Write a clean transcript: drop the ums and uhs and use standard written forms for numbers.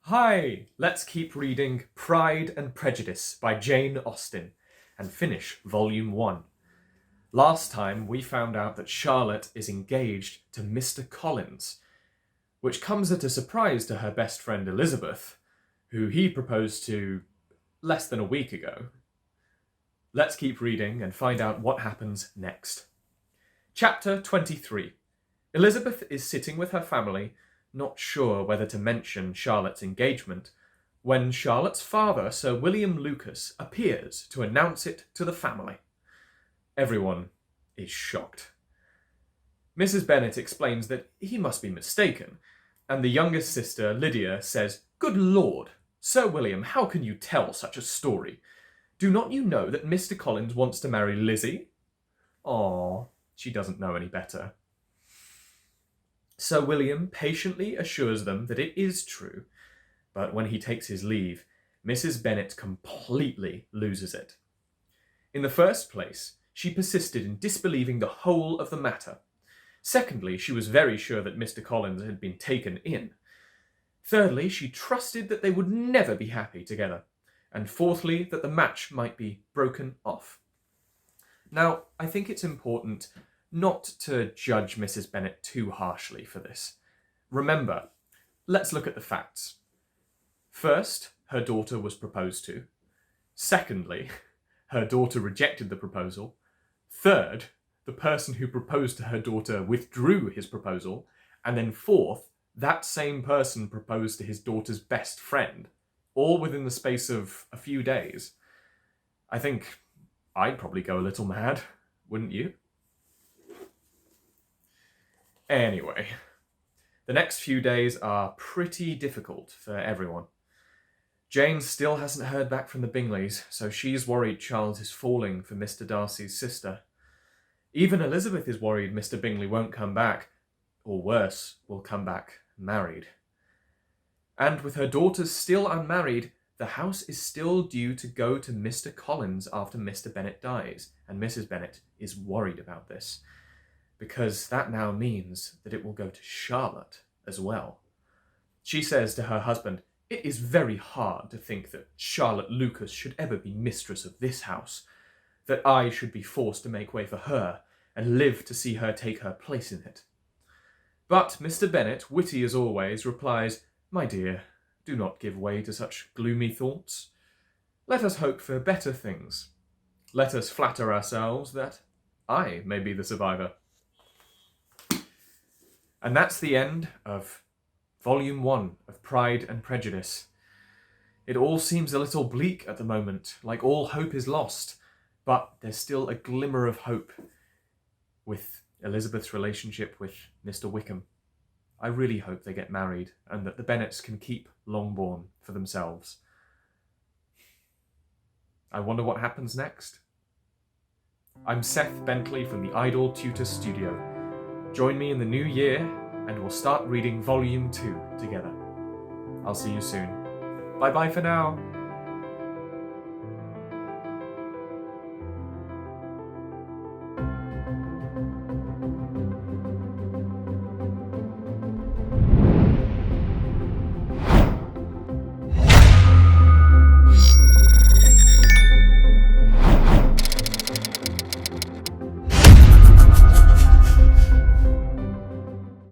Hi, let's keep reading Pride and Prejudice by Jane Austen and finish Volume 1. Last time we found out that Charlotte is engaged to Mr. Collins, which comes as a surprise to her best friend Elizabeth, who he proposed to less than a week ago. Let's keep reading and find out what happens next. Chapter 23. Elizabeth is sitting with her family, not sure whether to mention Charlotte's engagement, when Charlotte's father, Sir William Lucas, appears to announce it to the family. Everyone is shocked. Mrs. Bennet explains that he must be mistaken, and the youngest sister, Lydia, says, "Good Lord, Sir William, how can you tell such a story? Do not you know that Mr. Collins wants to marry Lizzie?" Aw, she doesn't know any better. Sir William patiently assures them that it is true, but when he takes his leave, Mrs. Bennet completely loses it. In the first place, she persisted in disbelieving the whole of the matter. Secondly, she was very sure that Mr. Collins had been taken in. Thirdly, she trusted that they would never be happy together. And fourthly, that the match might be broken off. Now, I think it's important not to judge Mrs. Bennet too harshly for this. Remember, let's look at the facts. First, her daughter was proposed to. Secondly, her daughter rejected the proposal. Third, the person who proposed to her daughter withdrew his proposal. And then fourth, that same person proposed to his daughter's best friend, all within the space of a few days. I think I'd probably go a little mad, wouldn't you? Anyway, the next few days are pretty difficult for everyone. Jane still hasn't heard back from the Bingleys, so she's worried Charles is falling for Mr. Darcy's sister. Even Elizabeth is worried Mr. Bingley won't come back, or worse, will come back married. And with her daughters still unmarried, the house is still due to go to Mr. Collins after Mr. Bennet dies, and Mrs. Bennet is worried about this, because that now means that it will go to Charlotte as well. She says to her husband, "It is very hard to think that Charlotte Lucas should ever be mistress of this house, that I should be forced to make way for her and live to see her take her place in it." But Mr. Bennet, witty as always, replies, "My dear, do not give way to such gloomy thoughts. Let us hope for better things. Let us flatter ourselves that I may be the survivor." And that's the end of Volume 1 of Pride and Prejudice. It all seems a little bleak at the moment, like all hope is lost, but there's still a glimmer of hope with Elizabeth's relationship with Mr. Wickham. I really hope they get married and that the Bennets can keep Longbourn for themselves. I wonder what happens next. I'm Seth Bentley from the Idol Tutor Studio. Join me in the new year and we'll start reading Volume 2 together. I'll see you soon. Bye-bye for now.